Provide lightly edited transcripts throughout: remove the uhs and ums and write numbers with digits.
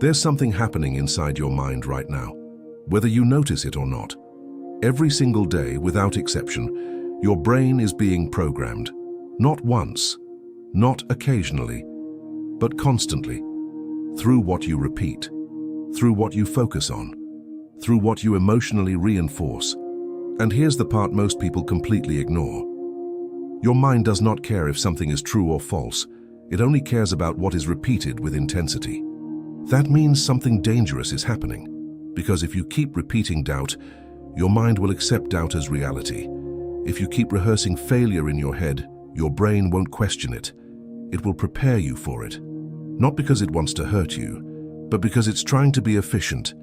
There's something happening inside your mind right now, whether you notice it or not. Every single day, without exception, your brain is being programmed. Not once, not occasionally, but constantly. Through what you repeat, through what you focus on, through what you emotionally reinforce. And here's the part most people completely ignore. Your mind does not care if something is true or false. It only cares about what is repeated with intensity. That means something dangerous is happening, because if you keep repeating doubt, your mind will accept doubt as reality. If you keep rehearsing failure in your head, your brain won't question it. It will prepare you for it. Not because it wants to hurt you, but because it's trying to be efficient.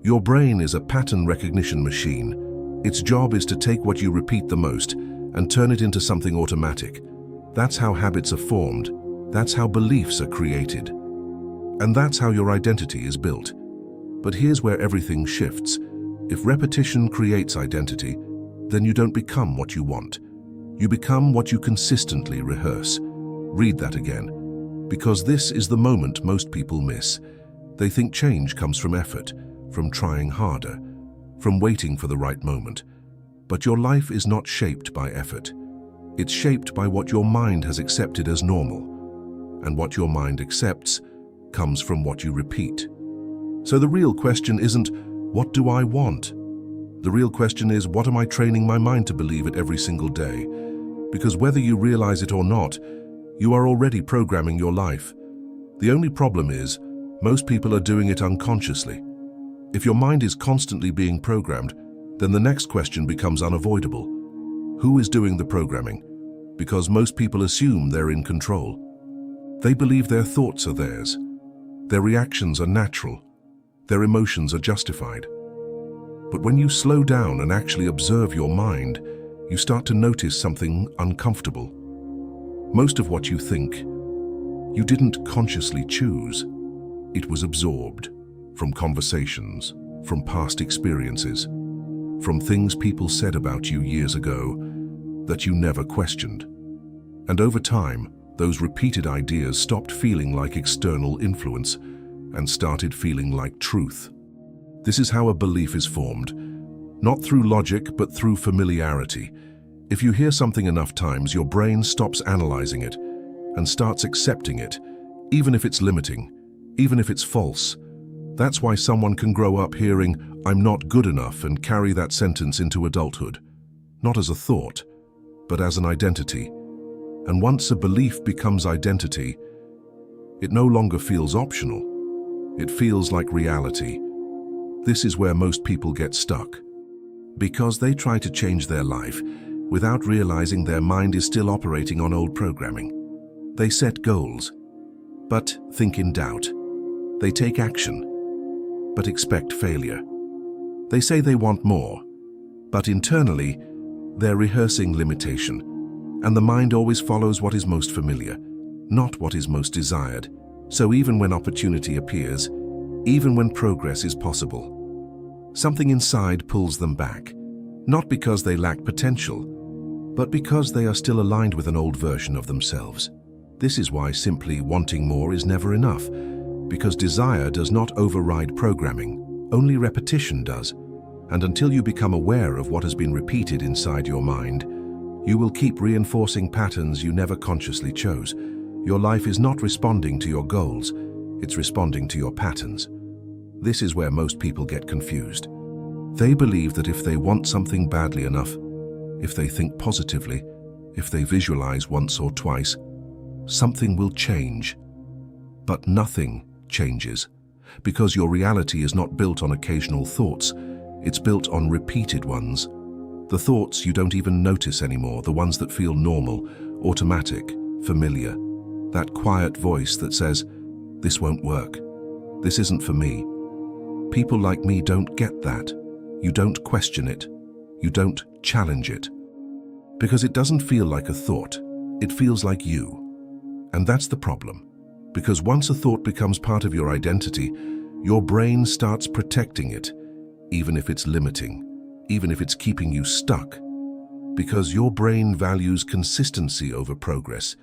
Your brain is a pattern recognition machine. Its job is to take what you repeat the most and turn it into something automatic. That's how habits are formed. That's how beliefs are created. And that's how your identity is built. But here's where everything shifts. If repetition creates identity, then you don't become what you want. You become what you consistently rehearse. Read that again, because this is the moment most people miss. They think change comes from effort, from trying harder, from waiting for the right moment. But your life is not shaped by effort. It's shaped by what your mind has accepted as normal. And what your mind accepts comes from what you repeat. So the real question isn't, what do I want? The real question is, what am I training my mind to believe it every single day? Because whether you realize it or not, you are already programming your life. The only problem is, most people are doing it unconsciously. If your mind is constantly being programmed, then the next question becomes unavoidable. Who is doing the programming? Because most people assume they're in control. They believe their thoughts are theirs. Their reactions are natural. Their emotions are justified. But when you slow down and actually observe your mind, you start to notice something uncomfortable. Most of what you think, you didn't consciously choose. It was absorbed from conversations, from past experiences, from things people said about you years ago that you never questioned. And over time, those repeated ideas stopped feeling like external influence and started feeling like truth. This is how a belief is formed, not through logic, but through familiarity. If you hear something enough times, your brain stops analyzing it and starts accepting it, even if it's limiting, even if it's false. That's why someone can grow up hearing, "I'm not good enough," and carry that sentence into adulthood, not as a thought, but as an identity. And once a belief becomes identity, it no longer feels optional. It feels like reality. This is where most people get stuck, because they try to change their life without realizing their mind is still operating on old programming. They set goals, but think in doubt. They take action, but expect failure. They say they want more, but internally, they're rehearsing limitation. And the mind always follows what is most familiar, not what is most desired. So even when opportunity appears, even when progress is possible, something inside pulls them back, not because they lack potential, but because they are still aligned with an old version of themselves. This is why simply wanting more is never enough, because desire does not override programming, only repetition does. And until you become aware of what has been repeated inside your mind, you will keep reinforcing patterns you never consciously chose. Your life is not responding to your goals, it's responding to your patterns. This is where most people get confused. They believe that if they want something badly enough, if they think positively, if they visualize once or twice, something will change. But nothing changes, because your reality is not built on occasional thoughts, it's built on repeated ones. The thoughts you don't even notice anymore, the ones that feel normal, automatic, familiar. That quiet voice that says, "This won't work. This isn't for me." People like me don't get that. You don't question it. You don't challenge it. Because it doesn't feel like a thought. It feels like you. And that's the problem. Because once a thought becomes part of your identity, your brain starts protecting it, even if it's limiting, even if it's keeping you stuck. Because your brain values consistency over progress,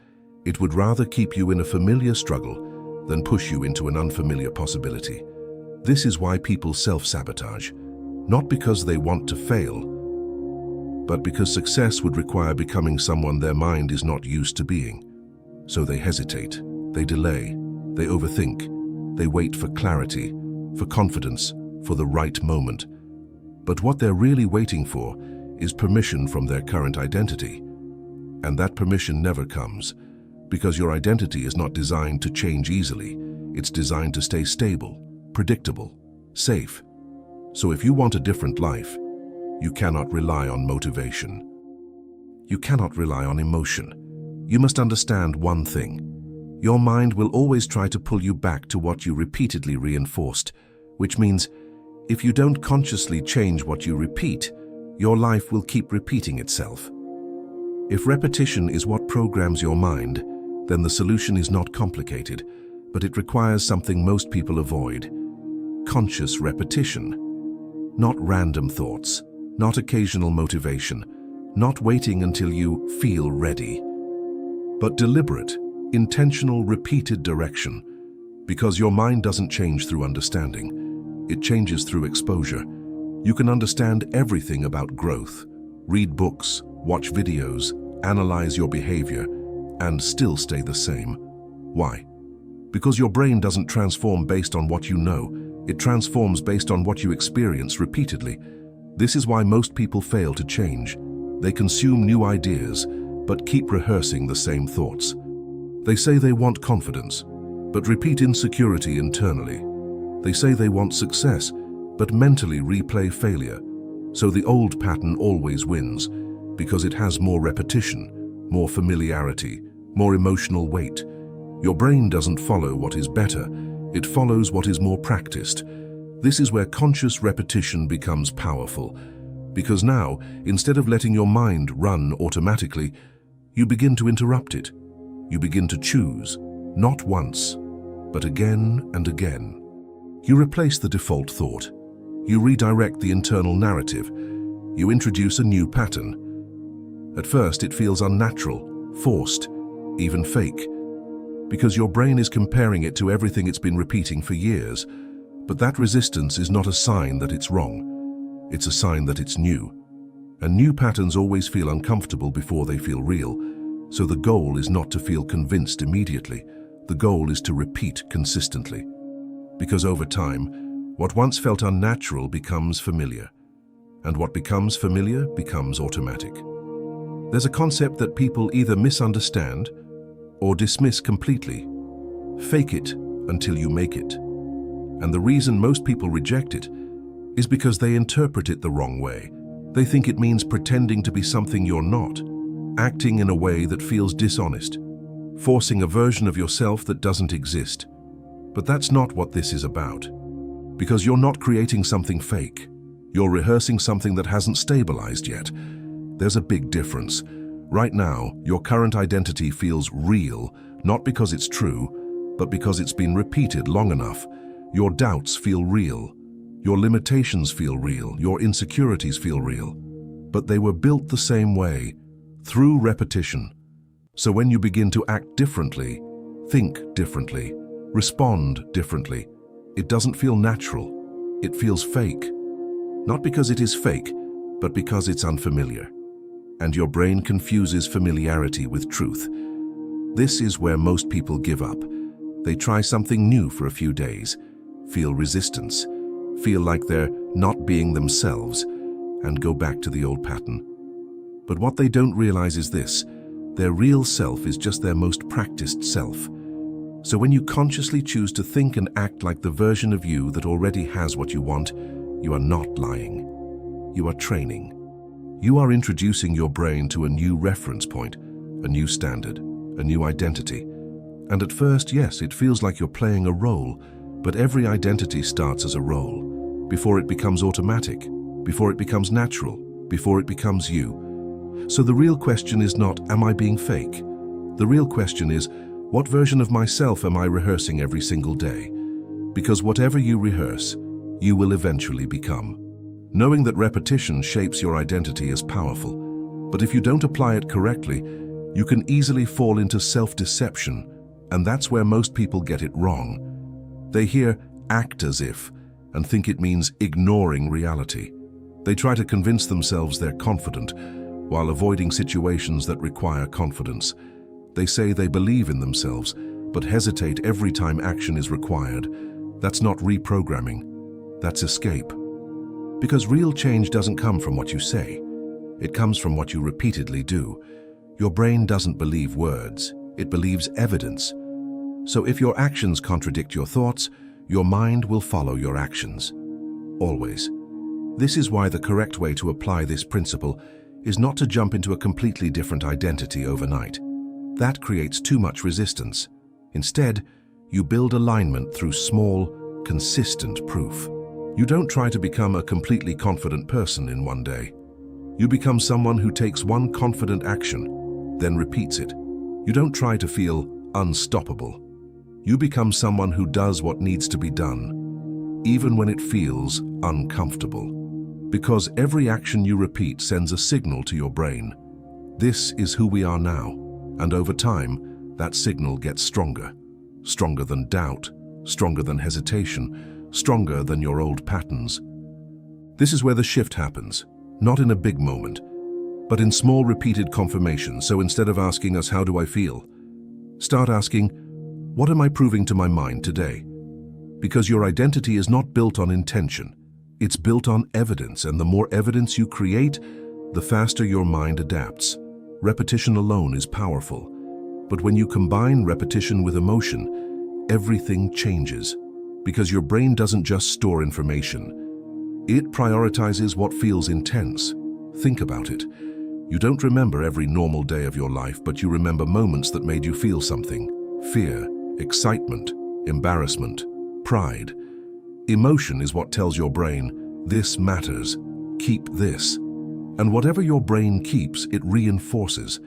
it would rather keep you in a familiar struggle than push you into an unfamiliar possibility. This is why people self-sabotage, not because they want to fail, but because success would require becoming someone their mind is not used to being. So they hesitate, they delay, they overthink, they wait for clarity, for confidence, for the right moment. But what they're really waiting for is permission from their current identity. And that permission never comes, because your identity is not designed to change easily. It's designed to stay stable, predictable, safe. So if you want a different life, you cannot rely on motivation. You cannot rely on emotion. You must understand one thing. Your mind will always try to pull you back to what you repeatedly reinforced, which means if you don't consciously change what you repeat, your life will keep repeating itself. If repetition is what programs your mind, then the solution is not complicated, but it requires something most people avoid: conscious repetition. Not random thoughts, not occasional motivation, not waiting until you feel ready, but deliberate, intentional, repeated direction. Because your mind doesn't change through understanding, it changes through exposure. You can understand everything about growth, read books, watch videos, analyze your behavior, and still stay the same. Why? Because your brain doesn't transform based on what you know, it transforms based on what you experience repeatedly. This is why most people fail to change. They consume new ideas, but keep rehearsing the same thoughts. They say they want confidence, but repeat insecurity internally. They say they want success, but mentally replay failure. So the old pattern always wins, because it has more repetition, more familiarity, more emotional weight. Your brain doesn't follow what is better, it follows what is more practiced. This is where conscious repetition becomes powerful, because now, instead of letting your mind run automatically, you begin to interrupt it. You begin to choose, not once, but again and again. You replace the default thought. You redirect the internal narrative. You introduce a new pattern. At first, it feels unnatural, forced, even fake, because your brain is comparing it to everything it's been repeating for years. But that resistance is not a sign that it's wrong. It's a sign that it's new. And new patterns always feel uncomfortable before they feel real. So the goal is not to feel convinced immediately. The goal is to repeat consistently. Because over time, what once felt unnatural becomes familiar. And what becomes familiar becomes automatic. There's a concept that people either misunderstand or dismiss completely. Fake it until you make it. And the reason most people reject it is because they interpret it the wrong way. They think it means pretending to be something you're not, acting in a way that feels dishonest, forcing a version of yourself that doesn't exist. But that's not what this is about. Because you're not creating something fake. You're rehearsing something that hasn't stabilized yet. There's a big difference. Right now, your current identity feels real, not because it's true, but because it's been repeated long enough. Your doubts feel real. Your limitations feel real. Your insecurities feel real. But they were built the same way, through repetition. So when you begin to act differently, think differently, respond differently, it doesn't feel natural. It feels fake. Not because it is fake, but because it's unfamiliar. And your brain confuses familiarity with truth. This is where most people give up. They try something new for a few days, feel resistance, feel like they're not being themselves, and go back to the old pattern. But what they don't realize is this: their real self is just their most practiced self. So when you consciously choose to think and act like the version of you that already has what you want, you are not lying. You are training. You are introducing your brain to a new reference point, a new standard, a new identity. And at first, yes, it feels like you're playing a role, but every identity starts as a role, before it becomes automatic, before it becomes natural, before it becomes you. So the real question is not, am I being fake? The real question is, what version of myself am I rehearsing every single day? Because whatever you rehearse, you will eventually become. Knowing that repetition shapes your identity is powerful, but if you don't apply it correctly, you can easily fall into self-deception And that's where most people get it wrong. They hear "act as if" and think it means ignoring reality. They try to convince themselves they're confident while avoiding situations that require confidence. They say they believe in themselves, but hesitate every time action is required. That's not reprogramming, that's escape. Because real change doesn't come from what you say. It comes from what you repeatedly do. Your brain doesn't believe words, it believes evidence. So if your actions contradict your thoughts, your mind will follow your actions. Always. This is why the correct way to apply this principle is not to jump into a completely different identity overnight. That creates too much resistance. Instead, you build alignment through small, consistent proof. You don't try to become a completely confident person in one day. You become someone who takes one confident action, then repeats it. You don't try to feel unstoppable. You become someone who does what needs to be done, even when it feels uncomfortable. Because every action you repeat sends a signal to your brain. This is who we are now, and over time, that signal gets stronger. Stronger than doubt, stronger than hesitation, stronger than your old patterns. This is where the shift happens, not in a big moment, but in small repeated confirmation. So instead of asking us, "How do I feel?" start asking, "What am I proving to my mind today?" Because your identity is not built on intention. It's built on evidence, and the more evidence you create, the faster your mind adapts. Repetition alone is powerful, but when you combine repetition with emotion, everything changes. Because your brain doesn't just store information. It prioritizes what feels intense. Think about it. You don't remember every normal day of your life, but you remember moments that made you feel something. Fear, excitement, embarrassment, pride. Emotion is what tells your brain, "This matters, keep this." And whatever your brain keeps, it reinforces.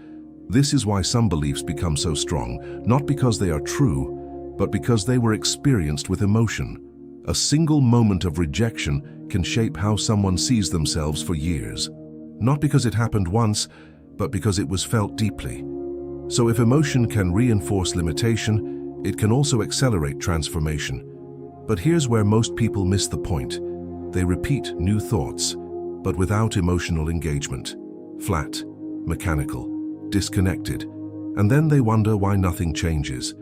This is why some beliefs become so strong, not because they are true, but because they were experienced with emotion. A single moment of rejection can shape how someone sees themselves for years. Not because it happened once, but because it was felt deeply. So if emotion can reinforce limitation, it can also accelerate transformation. But here's where most people miss the point. They repeat new thoughts, but without emotional engagement. Flat, mechanical, disconnected. And then they wonder why nothing changes.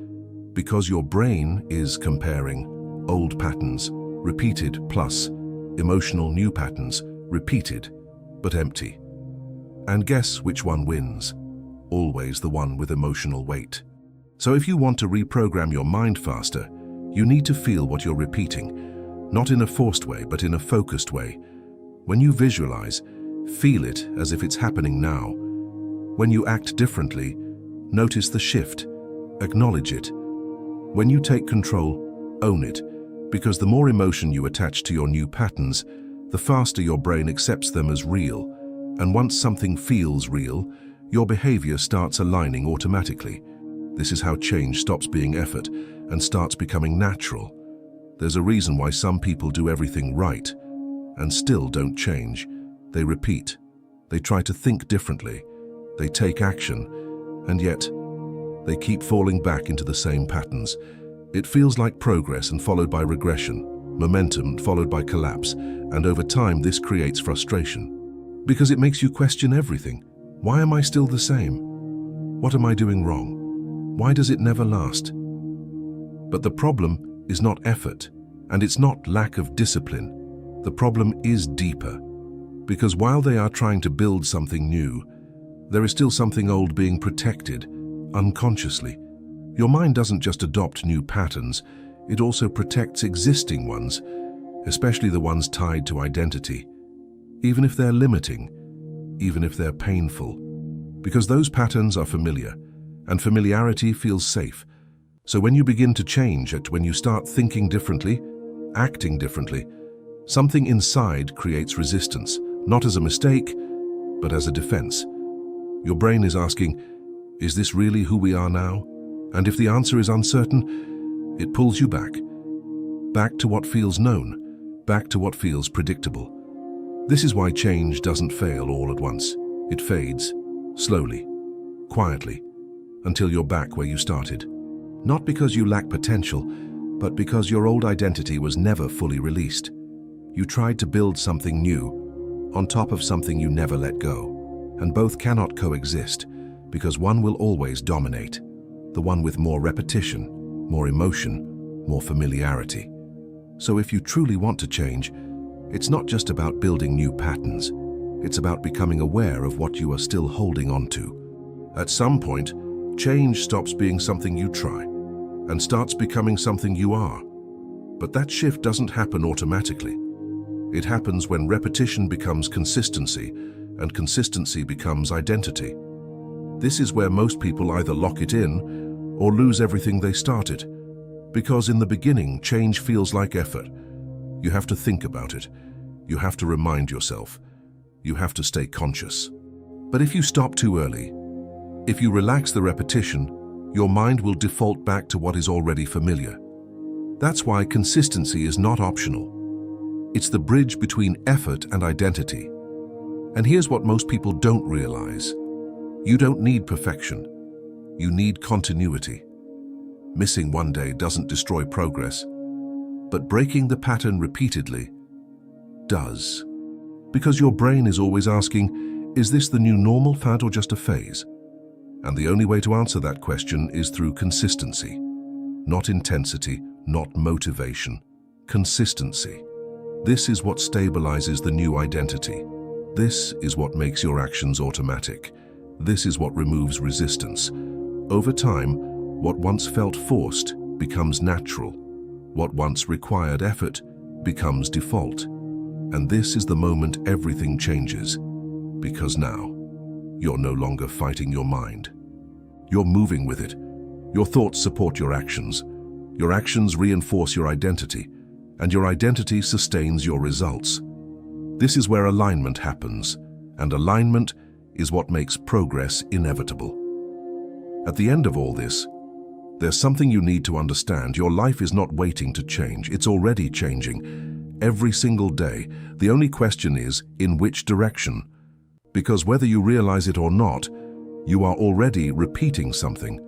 Because your brain is comparing old patterns, repeated, plus emotional new patterns, repeated, but empty. And guess which one wins? Always the one with emotional weight. So if you want to reprogram your mind faster, you need to feel what you're repeating, not in a forced way, but in a focused way. When you visualize, feel it as if it's happening now. When you act differently, notice the shift, acknowledge it. When you take control, own it, because the more emotion you attach to your new patterns, the faster your brain accepts them as real. And once something feels real, your behavior starts aligning automatically. This is how change stops being effort and starts becoming natural. There's a reason why some people do everything right and still don't change. They repeat. They try to think differently. They take action, and yet they keep falling back into the same patterns. It feels like progress and followed by regression, momentum followed by collapse, and over time this creates frustration. Because it makes you question everything. Why am I still the same? What am I doing wrong? Why does it never last? But the problem is not effort, and it's not lack of discipline. The problem is deeper. Because while they are trying to build something new, there is still something old being protected, unconsciously. Your mind doesn't just adopt new patterns, it also protects existing ones, especially the ones tied to identity. Even if they're limiting, even if they're painful. Because those patterns are familiar, and familiarity feels safe. So when you begin to change it, when you start thinking differently, acting differently, something inside creates resistance, not as a mistake, but as a defense. Your brain is asking, is this really who we are now? And if the answer is uncertain, it pulls you back. Back to what feels known, back to what feels predictable. This is why change doesn't fail all at once. It fades, slowly, quietly, until you're back where you started. Not because you lack potential, but because your old identity was never fully released. You tried to build something new, on top of something you never let go. And both cannot coexist, because one will always dominate. The one with more repetition, more emotion, more familiarity. So if you truly want to change, it's not just about building new patterns. It's about becoming aware of what you are still holding on to. At some point, change stops being something you try and starts becoming something you are. But that shift doesn't happen automatically. It happens when repetition becomes consistency and consistency becomes identity. This is where most people either lock it in or lose everything they started. Because in the beginning, change feels like effort. You have to think about it. You have to remind yourself. You have to stay conscious. But if you stop too early, if you relax the repetition, your mind will default back to what is already familiar. That's why consistency is not optional. It's the bridge between effort and identity. And here's what most people don't realize. You don't need perfection. You need continuity. Missing one day doesn't destroy progress, but breaking the pattern repeatedly does. Because your brain is always asking, is this the new normal fad or just a phase? And the only way to answer that question is through consistency. Not intensity, not motivation. Consistency. This is what stabilizes the new identity. This is what makes your actions automatic. This is what removes resistance. Over time, what once felt forced becomes natural. What once required effort becomes default. And this is the moment everything changes. Because now, you're no longer fighting your mind. You're moving with it. Your thoughts support your actions. Your actions reinforce your identity, and your identity sustains your results. This is where alignment happens, and alignment is what makes progress inevitable. At the end of all this, there's something you need to understand. Your life is not waiting to change. It's already changing. Every single day. The only question is, in which direction? Because whether you realize it or not, you are already repeating something.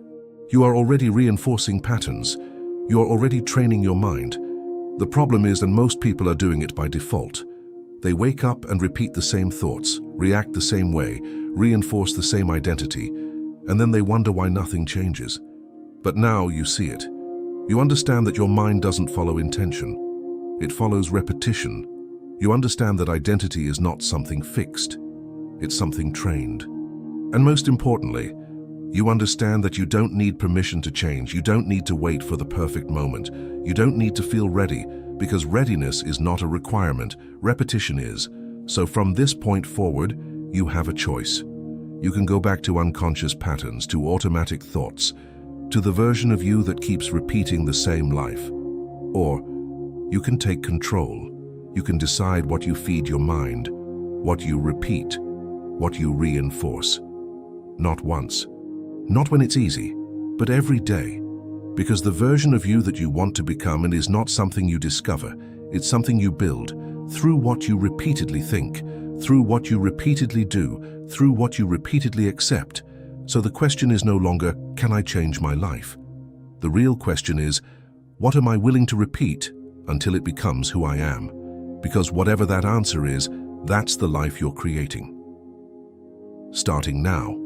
You are already reinforcing patterns. You are already training your mind. The problem is that most people are doing it by default. They wake up and repeat the same thoughts, react the same way, reinforce the same identity, and then they wonder why nothing changes. But now you see it. You understand that your mind doesn't follow intention. It follows repetition. You understand that identity is not something fixed. It's something trained. And most importantly, you understand that you don't need permission to change. You don't need to wait for the perfect moment. You don't need to feel ready, because readiness is not a requirement. Repetition is. So from this point forward, you have a choice. You can go back to unconscious patterns, to automatic thoughts, to the version of you that keeps repeating the same life. Or you can take control. You can decide what you feed your mind, what you repeat, what you reinforce. Not once, not when it's easy, but every day. Because the version of you that you want to become and is not something you discover, it's something you build through what you repeatedly think, through what you repeatedly do, through what you repeatedly accept. So the question is no longer, can I change my life? The real question is, what am I willing to repeat until it becomes who I am? Because whatever that answer is, that's the life you're creating. Starting now.